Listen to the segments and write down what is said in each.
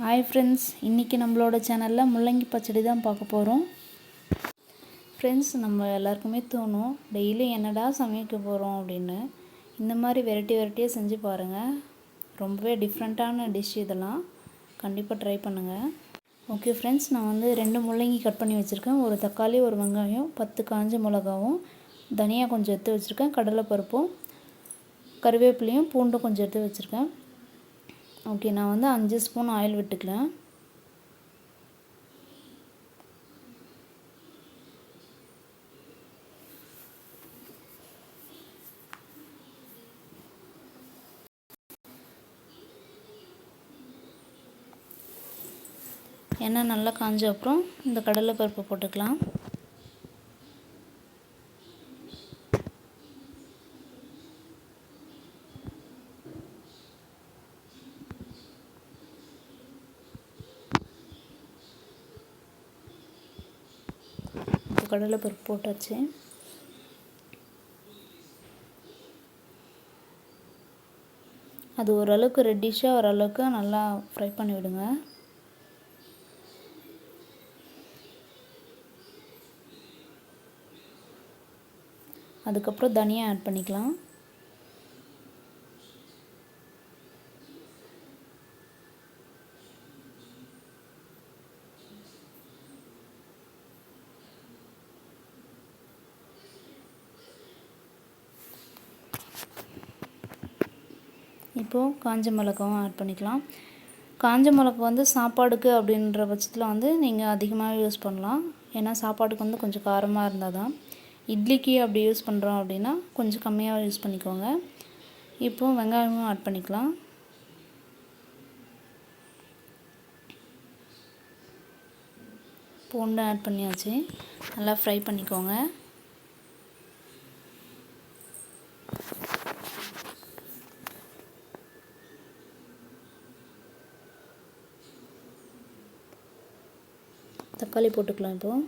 Hi friends, இன்றைக்கி நம்மளோட சேனலில் முள்ளங்கி பச்சடி தான் பார்க்க போகிறோம். ஃப்ரெண்ட்ஸ், நம்ம எல்லாருக்குமே தோணும் டெய்லி என்னடா சமைக்க போகிறோம் அப்படின்னு. இந்த மாதிரி வெரைட்டியாக செஞ்சு பாருங்கள். ரொம்பவே டிஃப்ரெண்ட்டான டிஷ் இதெல்லாம். கண்டிப்பாக ட்ரை பண்ணுங்கள். ஓகே ஃப்ரெண்ட்ஸ், நான் வந்து 2 முள்ளங்கி கட் பண்ணி வச்சுருக்கேன். ஒரு தக்காளி, ஒரு வெங்காயம், 10 காஞ்ச மிளகாவும், தனியா கொஞ்சம் எடுத்து வச்சுருக்கேன், கடலைப்பருப்பும், கருவேப்பிலையும், பூண்டும் கொஞ்சம் எடுத்து வச்சுருக்கேன். ஓகே, நான் வந்து 5 ஸ்பூன் ஆயில் விட்டுக்கிறேன். எண்ணெய் நல்லா காஞ்ச அப்புறம் இந்த கடலைப்பருப்பு போட்டுக்கலாம். கடலைப்பருப்பு போட்டாச்சு. அது ஓரளவுக்கு ரெட்டிஷாக ஓரளவுக்கு நல்லா ஃப்ரை பண்ணி விடுங்க. அதுக்கப்புறம் தனியா ஆட் பண்ணிக்கலாம். இப்போது காஞ்ச மிளகாவும் ஆட் பண்ணிக்கலாம். காஞ்ச மிளகா வந்து சாப்பாடுக்கு அப்படின்ற பட்சத்தில் வந்து நீங்கள் அதிகமாக யூஸ் பண்ணலாம். ஏன்னா சாப்பாட்டுக்கு வந்து கொஞ்சம் காரமாக இருந்தால் தான். இட்லிக்கு அப்படி யூஸ் பண்ணுறோம் அப்படின்னா கொஞ்சம் கம்மியாக யூஸ் பண்ணிக்கோங்க. இப்போது வெங்காயமும் ஆட் பண்ணிக்கலாம். பூண்டு ஆட் பண்ணியாச்சு. நல்லா ஃப்ரை பண்ணிக்கோங்க. தக்காளி போட்டுக்கலாம். இப்போது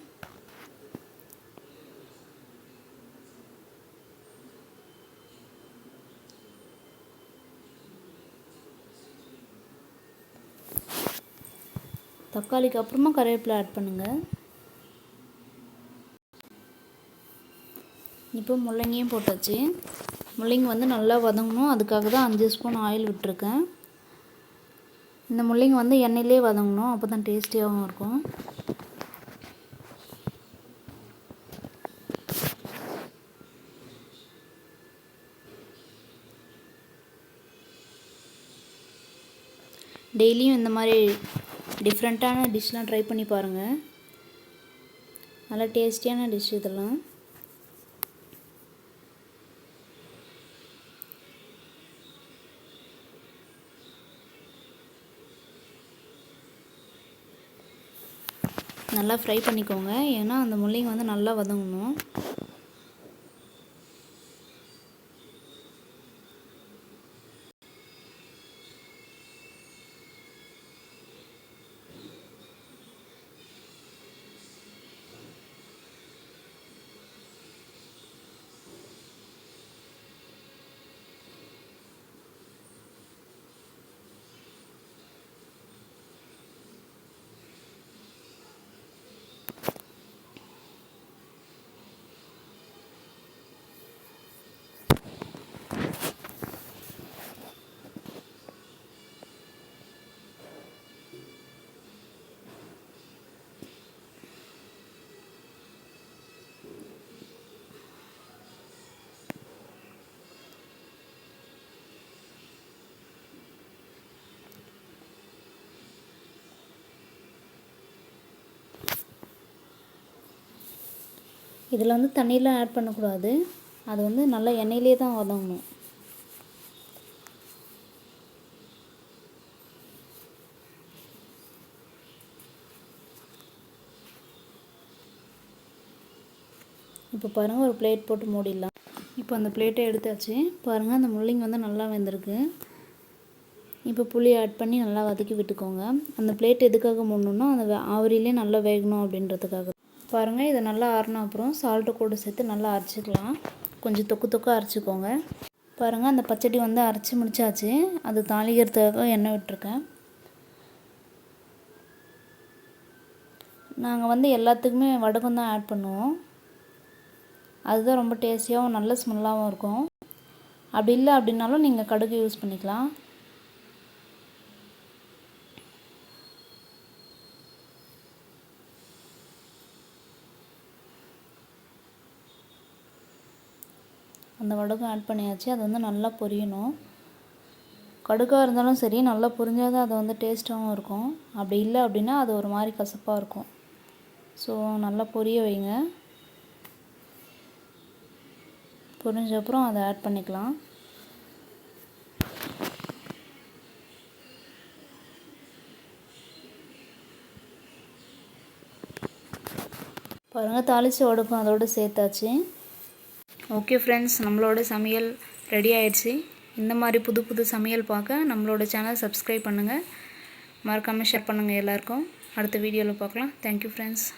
தக்காளிக்கு அப்புறமா கருவேப்பிலை ஆட் பண்ணுங்கள். இப்போ முள்ளங்கியும் போட்டாச்சு. முள்ளங்கி வந்து நல்லா வதங்கணும். அதுக்காக தான் 5 ஸ்பூன் ஆயில் விட்டுருக்கேன். இந்த முள்ளங்கி வந்து எண்ணெயிலே வதங்கணும், அப்போ தான் டேஸ்டியாகவும் இருக்கும். டெய்லியும் இந்த மாதிரி டிஃப்ரெண்ட்டான டிஷ்லாம் ட்ரை பண்ணி பாருங்கள். நல்லா டேஸ்டியான டிஷ் இதெல்லாம். நல்லா ஃப்ரை பண்ணிக்கோங்க, ஏன்னா அந்த முள்ளங்கி வந்து நல்லா வதங்கணும். இதில் வந்து தண்ணியெலாம் ஆட் பண்ணக்கூடாது. அது வந்து நல்லா எண்ணெயிலே தான் வதங்கணும். இப்போ பாருங்கள், ஒரு பிளேட் போட்டு மூடிடலாம். இப்போ அந்த பிளேட்டை எடுத்தாச்சு. பாருங்கள், அந்த முள்ளங்கி வந்து நல்லா வெந்திருக்கு. இப்போ புளி ஆட் பண்ணி நல்லா வதக்கி விட்டுக்கோங்க. அந்த பிளேட் எதுக்காக மூடணுன்னா அந்த ஆவிரிலே நல்லா வேகணும் அப்படின்றதுக்காக. பாருங்கள், இதை நல்லா ஆறின அப்புறம் சால்ட்டு கூட சேர்த்து நல்லா அரைச்சிக்கலாம். கொஞ்சம் தொக்காக அரைச்சிக்கோங்க. பாருங்கள், அந்த பச்சடி வந்து அரைச்சி முடிச்சாச்சு. அது தாளிக்கிறதுக்காக எண்ணெய் விட்டுருக்கேன். நாங்கள் வந்து எல்லாத்துக்குமே வடகம் தான் ஆட் பண்ணுவோம். அதுதான் ரொம்ப டேஸ்டியாகவும் நல்ல ஸ்மெல்லாகவும் இருக்கும். அப்படி இல்லை அப்படின்னாலும் நீங்கள் கடுகு யூஸ் பண்ணிக்கலாம். அந்த வடகம் ஆட் பண்ணியாச்சு. அது வந்து நல்லா பொரியணும். கடுகாக இருந்தாலும் சரி, நல்லா பொரிஞ்சால் தான் அது வந்து டேஸ்ட்டாகவும் இருக்கும். அப்படி இல்லை அப்படின்னா அது ஒரு மாதிரி கசப்பாக இருக்கும். ஸோ நல்லா பொரிய வைங்க. பொரிஞ்ச அப்புறம் அதை ஆட் பண்ணிக்கலாம். பாருங்கள், தாளித்து வடகம் அதோடு சேர்த்தாச்சு. ஓகே ஃப்ரெண்ட்ஸ், நம்மளோட சமையல் ரெடி ஆயிடுச்சு. இந்த மாதிரி புது புது சமையல் பார்க்க நம்மளோட சேனல் சப்ஸ்கிரைப் பண்ணுங்கள். மறக்காமல் ஷேர் பண்ணுங்கள் எல்லாருக்கும். அடுத்த வீடியோவில் பார்க்கலாம். Thank you friends.